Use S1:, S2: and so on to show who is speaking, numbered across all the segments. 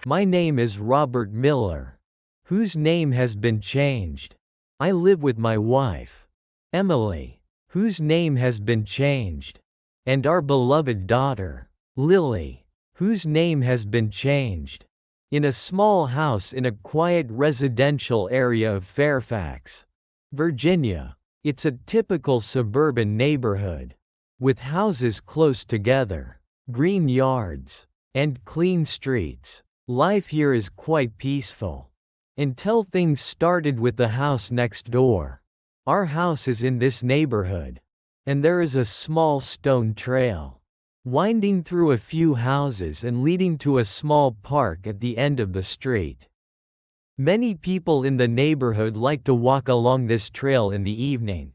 S1: My name is Robert Miller, whose name has been changed. I live with my wife, Emily, whose name has been changed, and our beloved daughter, Lily, whose name has been changed, in a small house in a quiet residential area of Fairfax, Virginia. It's a typical suburban neighborhood, with houses close together, green yards, and clean streets. Life here is quite peaceful. Until things started with the house next door. Our house is in this neighborhood, and there is a small stone trail, winding through a few houses and leading to a small park at the end of the street. Many people in the neighborhood like to walk along this trail in the evening,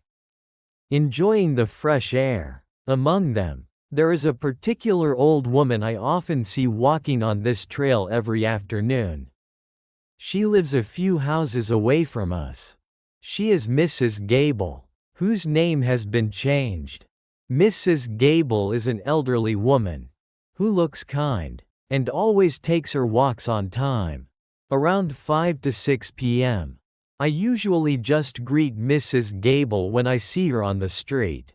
S1: enjoying the fresh air. Among them, there is a particular old woman I often see walking on this trail every afternoon. She lives a few houses away from us. She is Mrs. Gable, whose name has been changed. Mrs. Gable is an elderly woman, who looks kind, and always takes her walks on time. Around 5 to 6 p.m. I usually just greet Mrs. Gable when I see her on the street.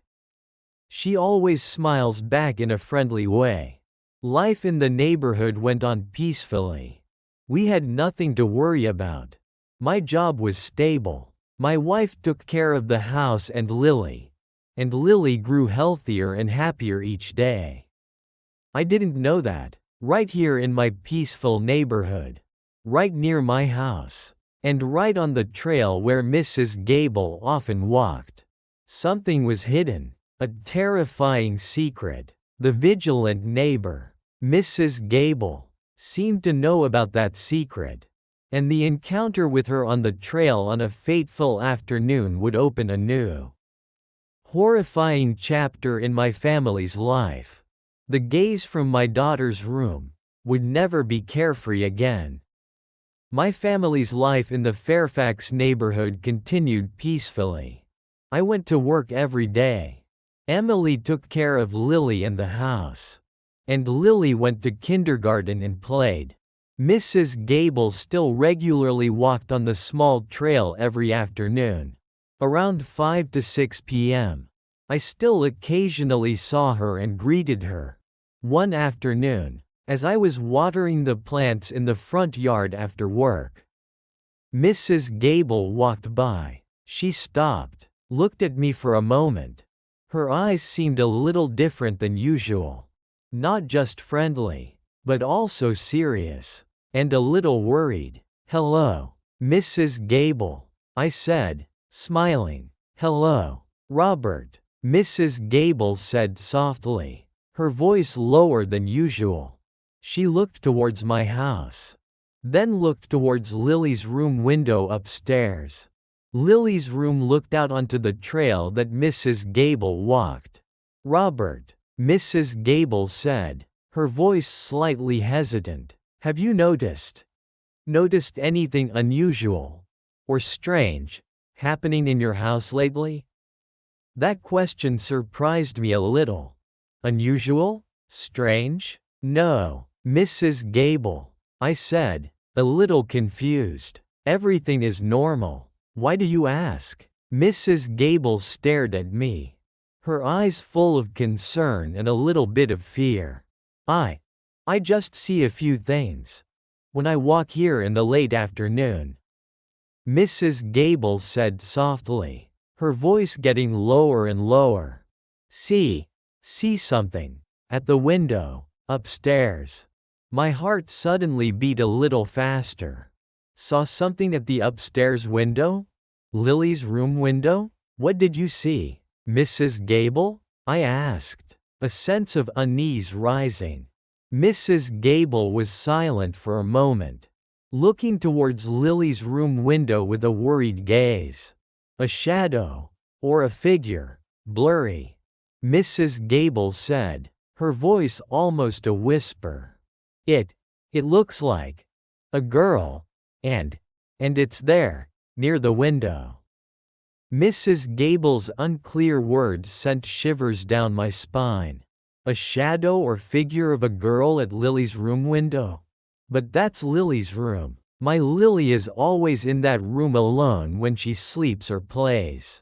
S1: She always smiles back in a friendly way. Life in the neighborhood went on peacefully. We had nothing to worry about. My job was stable. My wife took care of the house and Lily grew healthier and happier each day. I didn't know that. Right here in my peaceful neighborhood, right near my house, and right on the trail where Mrs. Gable often walked, something was hidden, a terrifying secret. The vigilant neighbor, Mrs. Gable, seemed to know about that secret, and the encounter with her on the trail on a fateful afternoon would open a new, horrifying chapter in my family's life. The gaze from my daughter's room would never be carefree again. My family's life in the Fairfax neighborhood continued peacefully. I went to work every day. Emily took care of Lily and the house, and Lily went to kindergarten and played. Mrs. Gable still regularly walked on the small trail every afternoon. Around 5 to 6 p.m., I still occasionally saw her and greeted her. One afternoon, as I was watering the plants in the front yard after work, Mrs. Gable walked by. She stopped, looked at me for a moment. Her eyes seemed a little different than usual. Not just friendly, but also serious, and a little worried. "Hello, Mrs. Gable," I said, smiling. "Hello, Robert," Mrs. Gable said softly, her voice lower than usual. She looked towards my house, then looked towards Lily's room window upstairs. Lily's room looked out onto the trail that Mrs. Gable walked. "Robert," Mrs. Gable said, her voice slightly hesitant, "have you noticed anything unusual or strange happening in your house lately?" That question surprised me a little. "Unusual? Strange? No, Mrs. Gable," I said, a little confused. "Everything is normal. Why do you ask?" Mrs. Gable stared at me, her eyes full of concern and a little bit of fear. I just see a few things when I walk here in the late afternoon," Mrs. Gable said softly, her voice getting lower and lower. See something at the window upstairs." My heart suddenly beat a little faster. "Saw something at the upstairs window? Lily's room window? What did you see, Mrs. Gable?" I asked, a sense of unease rising. Mrs. Gable was silent for a moment, looking towards Lily's room window with a worried gaze. "A shadow, or a figure, blurry," Mrs. Gable said, her voice almost a whisper. It looks like a girl, and it's there, near the window." Mrs. Gable's unclear words sent shivers down my spine. A shadow or figure of a girl at Lily's room window? But that's Lily's room. My Lily is always in that room alone when she sleeps or plays.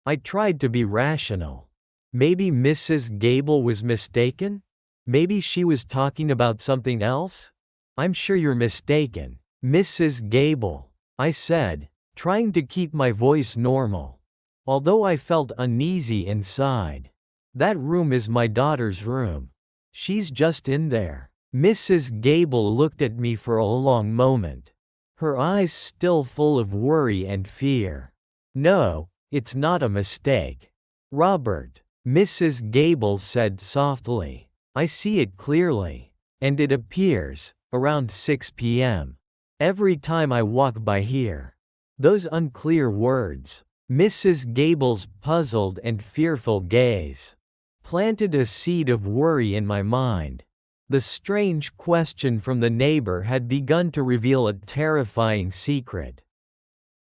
S1: I tried to be rational. Maybe Mrs. Gable was mistaken? Maybe she was talking about something else? I'm sure you're mistaken, Mrs. Gable, I said, trying to keep my voice normal. Although I felt uneasy inside. That room is my daughter's room. She's just in there. Mrs. Gable looked at me for a long moment. Her eyes still full of worry and fear. No, it's not a mistake. Robert, Mrs. Gable said softly. I see it clearly. And it appears, around 6 p.m. every time I walk by here. Those unclear words, Mrs. Gable's puzzled and fearful gaze, planted a seed of worry in my mind. The strange question from the neighbor had begun to reveal a terrifying secret.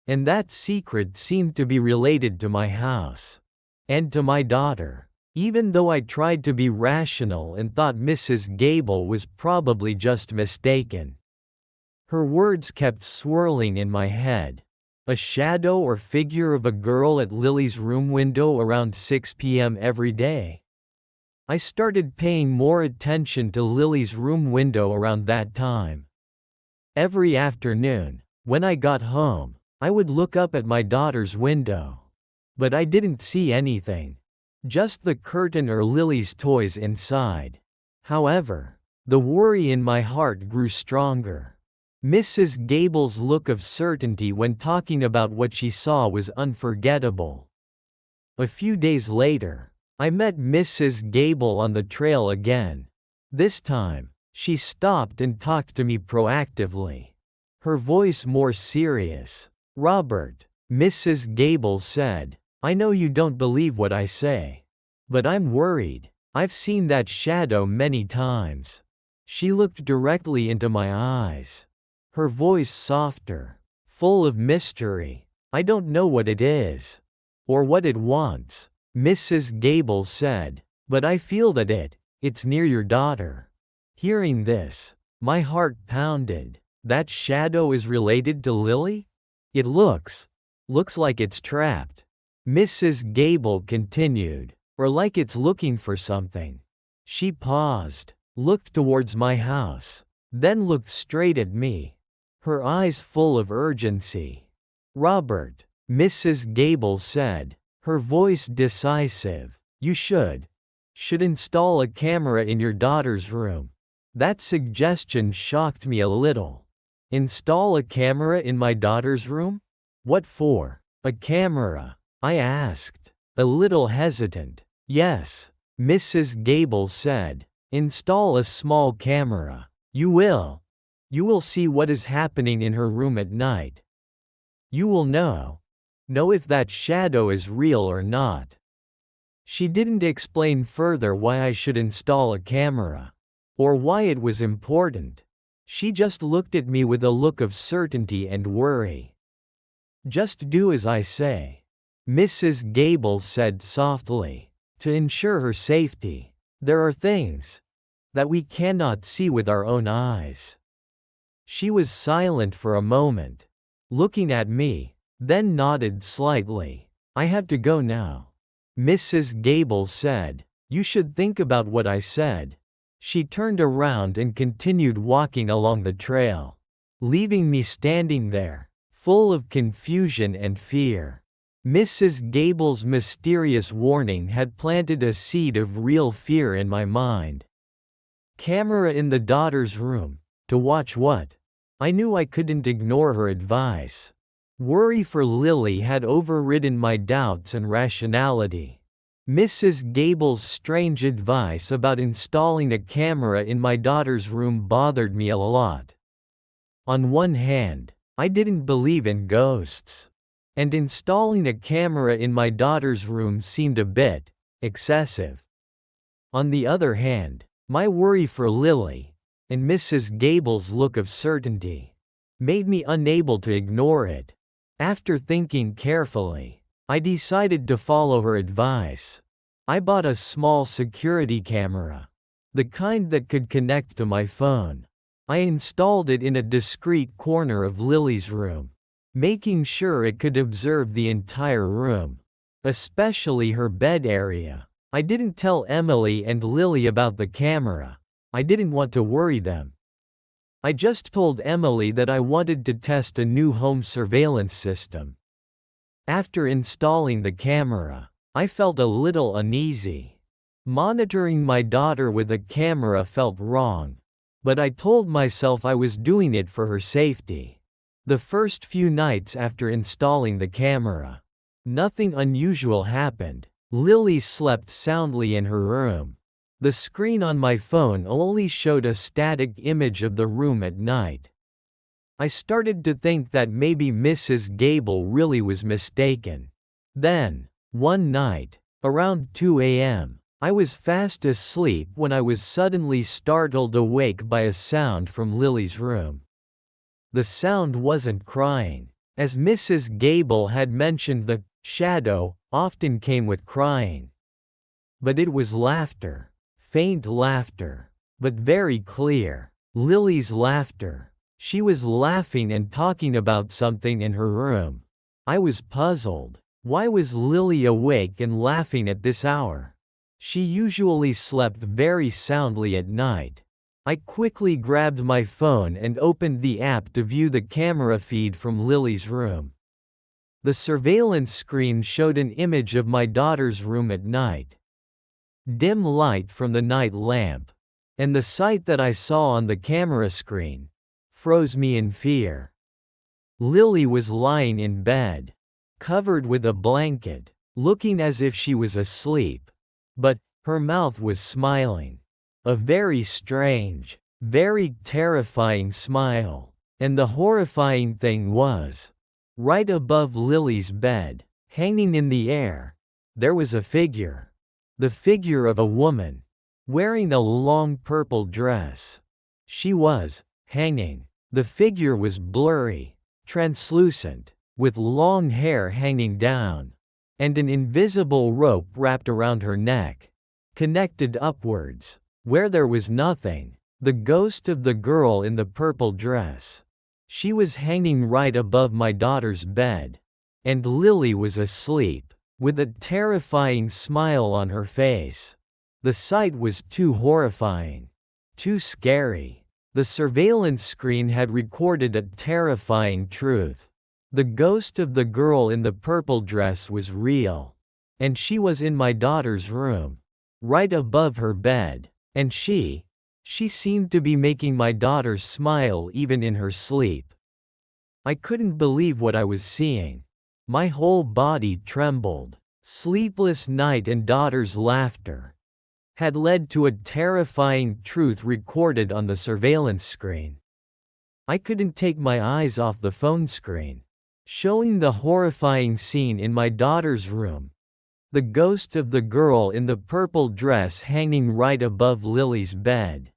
S1: And that secret seemed to be related to my house. And to my daughter. Even though I tried to be rational and thought Mrs. Gable was probably just mistaken. Her words kept swirling in my head. A shadow or figure of a girl at Lily's room window around 6 p.m. every day. I started paying more attention to Lily's room window around that time. Every afternoon, when I got home, I would look up at my daughter's window. But I didn't see anything. Just the curtain or Lily's toys inside. However, the worry in my heart grew stronger. Mrs. Gable's look of certainty when talking about what she saw was unforgettable. A few days later, I met Mrs. Gable on the trail again. This time, she stopped and talked to me proactively. Her voice more serious. Robert, Mrs. Gable said, I know you don't believe what I say. But I'm worried. I've seen that shadow many times. She looked directly into my eyes. Her voice softer, full of mystery. I don't know what it is. Or what it wants. Mrs. Gable said, but I feel that it's near your daughter. Hearing this, my heart pounded. That shadow is related to Lily? It looks like it's trapped. Mrs. Gable continued, or like it's looking for something. She paused, looked towards my house, then looked straight at me. Her eyes full of urgency. Robert, Mrs. Gable said, her voice decisive, you should install a camera in your daughter's room. That suggestion shocked me a little. Install a camera in my daughter's room? What for? A camera? I asked, a little hesitant. Yes, Mrs. Gable said, install a small camera. You will see what is happening in her room at night. You will know if that shadow is real or not. She didn't explain further why I should install a camera, or why it was important. She just looked at me with a look of certainty and worry. Just do as I say, Mrs. Gable said softly. To ensure her safety, there are things that we cannot see with our own eyes. She was silent for a moment, looking at me. Then nodded slightly. I have to go now. Mrs. Gable said, you should think about what I said. She turned around and continued walking along the trail, leaving me standing there, full of confusion and fear. Mrs. Gable's mysterious warning had planted a seed of real fear in my mind. Camera in the daughter's room. To watch what? I knew I couldn't ignore her advice. Worry for Lily had overridden my doubts and rationality. Mrs. Gable's strange advice about installing a camera in my daughter's room bothered me a lot. On one hand, I didn't believe in ghosts. And installing a camera in my daughter's room seemed a bit excessive. On the other hand, my worry for Lily, and Mrs. Gable's look of certainty, made me unable to ignore it. After thinking carefully, I decided to follow her advice. I bought a small security camera, the kind that could connect to my phone. I installed it in a discreet corner of Lily's room, making sure it could observe the entire room, especially her bed area. I didn't tell Emily and Lily about the camera. I didn't want to worry them. I just told Emily that I wanted to test a new home surveillance system. After installing the camera, I felt a little uneasy. Monitoring my daughter with a camera felt wrong, but I told myself I was doing it for her safety. The first few nights after installing the camera, nothing unusual happened. Lily slept soundly in her room. The screen on my phone only showed a static image of the room at night. I started to think that maybe Mrs. Gable really was mistaken. Then, one night, around 2 a.m., I was fast asleep when I was suddenly startled awake by a sound from Lily's room. The sound wasn't crying. As Mrs. Gable had mentioned, the shadow often came with crying. But it was laughter. Faint laughter, but very clear. Lily's laughter. She was laughing and talking about something in her room. I was puzzled. Why was Lily awake and laughing at this hour? She usually slept very soundly at night. I quickly grabbed my phone and opened the app to view the camera feed from Lily's room. The surveillance screen showed an image of my daughter's room at night. Dim light from the night lamp, and the sight that I saw on the camera screen froze me in fear. Lily was lying in bed, covered with a blanket, looking as if she was asleep, but her mouth was smiling. A very strange, very terrifying smile. And the horrifying thing was, right above Lily's bed, hanging in the air, there was a figure. The figure of a woman, wearing a long purple dress. She was hanging. The figure was blurry, translucent, with long hair hanging down, and an invisible rope wrapped around her neck, connected upwards, where there was nothing. The ghost of the girl in the purple dress. She was hanging right above my daughter's bed, and Lily was asleep, with a terrifying smile on her face. The sight was too horrifying, too scary. The surveillance screen had recorded a terrifying truth. The ghost of the girl in the purple dress was real, and she was in my daughter's room, right above her bed, and she seemed to be making my daughter smile even in her sleep. I couldn't believe what I was seeing. My whole body trembled. Sleepless night and daughter's laughter had led to a terrifying truth recorded on the surveillance screen. I couldn't take my eyes off the phone screen, showing the horrifying scene in my daughter's room. The ghost of the girl in the purple dress hanging right above Lily's bed.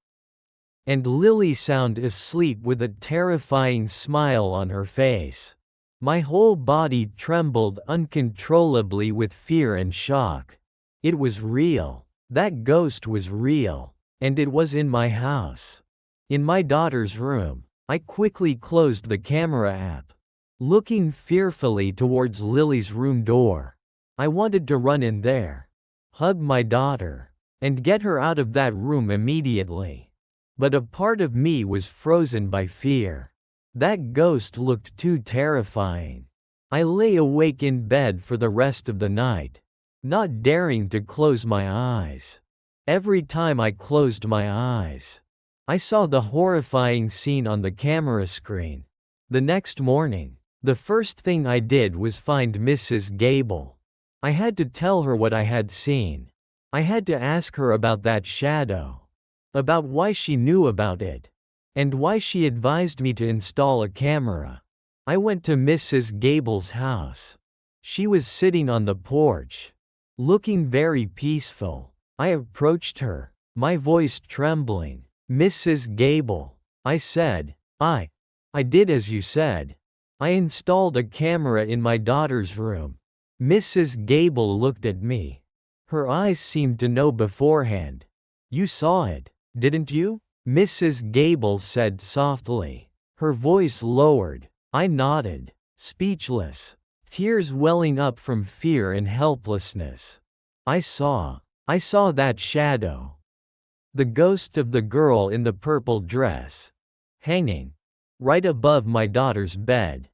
S1: And Lily sound asleep with a terrifying smile on her face. My whole body trembled uncontrollably with fear and shock. It was real. That ghost was real. And it was in my house. In my daughter's room. I quickly closed the camera app, looking fearfully towards Lily's room door. I wanted to run in there, hug my daughter, and get her out of that room immediately. But a part of me was frozen by fear. That ghost looked too terrifying. I lay awake in bed for the rest of the night, not daring to close my eyes. Every time I closed my eyes, I saw the horrifying scene on the camera screen. The next morning, the first thing I did was find Mrs. Gable. I had to tell her what I had seen. I had to ask her about that shadow, about why she knew about it, and why she advised me to install a camera. I went to Mrs. Gable's house. She was sitting on the porch, looking very peaceful. I approached her, my voice trembling. "Mrs. Gable," I said, I did as you said. I installed a camera in my daughter's room." Mrs. Gable looked at me. Her eyes seemed to know beforehand. "You saw it, didn't you?" Mrs. Gable said softly. Her voice lowered. I nodded, speechless, tears welling up from fear and helplessness. I saw that shadow. The ghost of the girl in the purple dress, hanging right above my daughter's bed.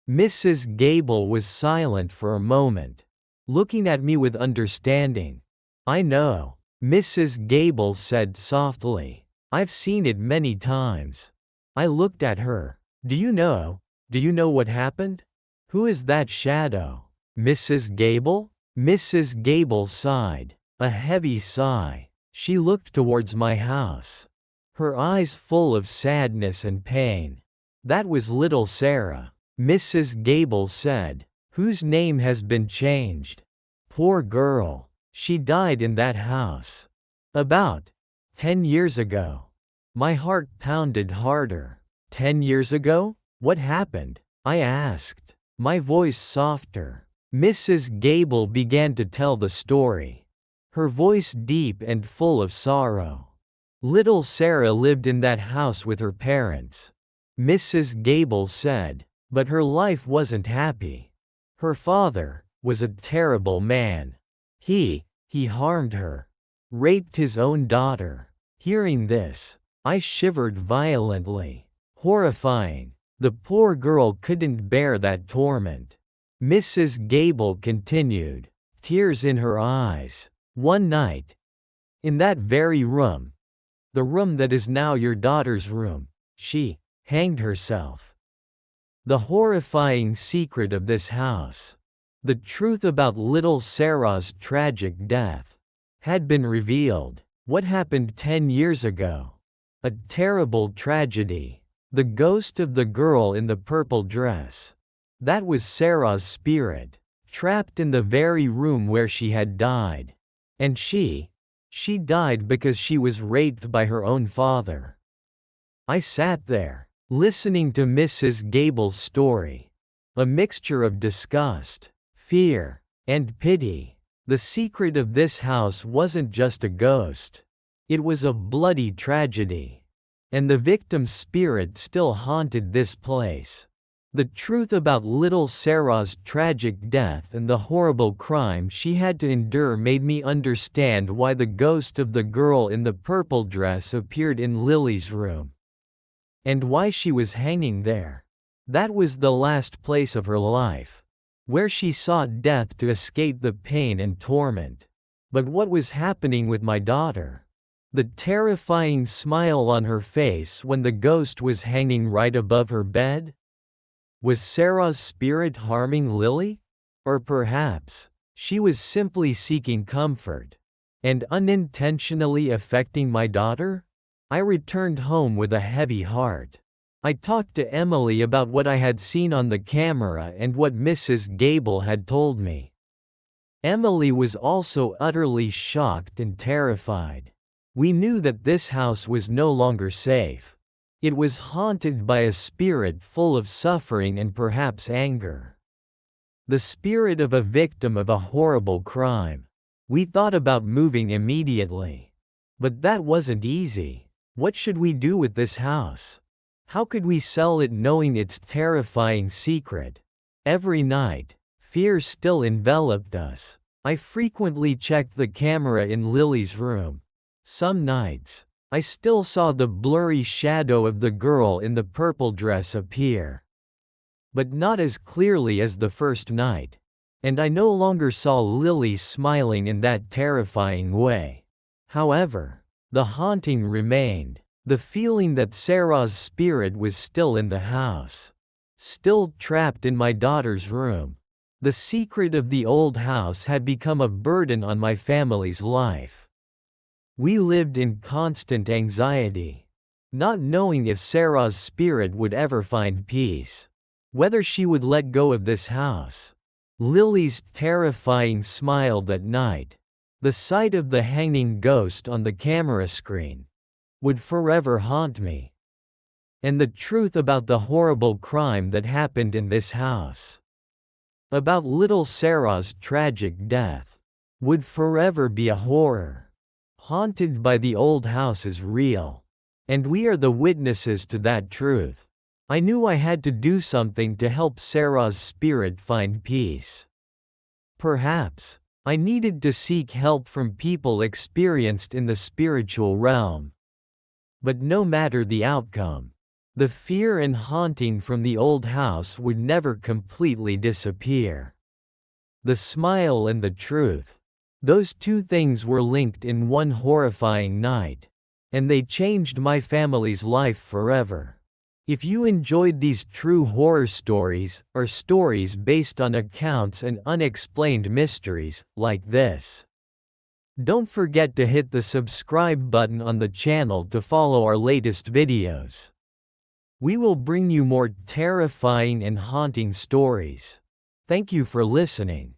S1: Mrs. Gable was silent for a moment, looking at me with understanding. I know, Mrs. Gable said softly. I've seen it many times. I looked at her. Do you know what happened? Who is that shadow? Mrs. Gable? Mrs. Gable sighed, a heavy sigh. She looked towards my house, her eyes full of sadness and pain. That was little Sarah, Mrs. Gable said, whose name has been changed. Poor girl, she died in that house. About 10 years ago. My heart pounded harder. 10 years ago? What happened? I asked, my voice softer. Mrs. Gable began to tell the story, her voice deep and full of sorrow. Little Sarah lived in that house with her parents, Mrs. Gable said, but her life wasn't happy. Her father was a terrible man. He harmed her, raped his own daughter. Hearing this, I shivered violently. Horrifying. The poor girl couldn't bear that torment. Mrs. Gable continued, tears in her eyes. One night, in that very room, the room that is now your daughter's room, she hanged herself. The horrifying secret of this house, the truth about little Sarah's tragic death, had been revealed. What happened 10 years ago? A terrible tragedy. The ghost of the girl in the purple dress. That was Sarah's spirit, trapped in the very room where she had died. And she died because she was raped by her own father. I sat there, listening to Mrs. Gable's story. A mixture of disgust, fear, and pity. The secret of this house wasn't just a ghost. It was a bloody tragedy. And the victim's spirit still haunted this place. The truth about little Sarah's tragic death and the horrible crime she had to endure made me understand why the ghost of the girl in the purple dress appeared in Lily's room. And why she was hanging there. That was the last place of her life, where she sought death to escape the pain and torment. But what was happening with my daughter? The terrifying smile on her face when the ghost was hanging right above her bed? Was Sarah's spirit harming Lily? Or perhaps, she was simply seeking comfort and unintentionally affecting my daughter? I returned home with a heavy heart. I talked to Emily about what I had seen on the camera and what Mrs. Gable had told me. Emily was also utterly shocked and terrified. We knew that this house was no longer safe. It was haunted by a spirit full of suffering and perhaps anger. The spirit of a victim of a horrible crime. We thought about moving immediately. But that wasn't easy. What should we do with this house? How could we sell it knowing its terrifying secret? Every night, fear still enveloped us. I frequently checked the camera in Lily's room. Some nights, I still saw the blurry shadow of the girl in the purple dress appear. But not as clearly as the first night. And I no longer saw Lily smiling in that terrifying way. However, the haunting remained. The feeling that Sarah's spirit was still in the house. Still trapped in my daughter's room. The secret of the old house had become a burden on my family's life. We lived in constant anxiety, not knowing if Sarah's spirit would ever find peace, whether she would let go of this house. Lily's terrifying smile that night, the sight of the hanging ghost on the camera screen, would forever haunt me. And the truth about the horrible crime that happened in this house, about little Sarah's tragic death, would forever be a horror. Haunted by the old house is real. And we are the witnesses to that truth. I knew I had to do something to help Sarah's spirit find peace. Perhaps I needed to seek help from people experienced in the spiritual realm. But no matter the outcome, the fear and haunting from the old house would never completely disappear. The smile and the truth. Those two things were linked in one horrifying night. And they changed my family's life forever. If you enjoyed these true horror stories, or stories based on accounts and unexplained mysteries, like this, don't forget to hit the subscribe button on the channel to follow our latest videos. We will bring you more terrifying and haunting stories. Thank you for listening.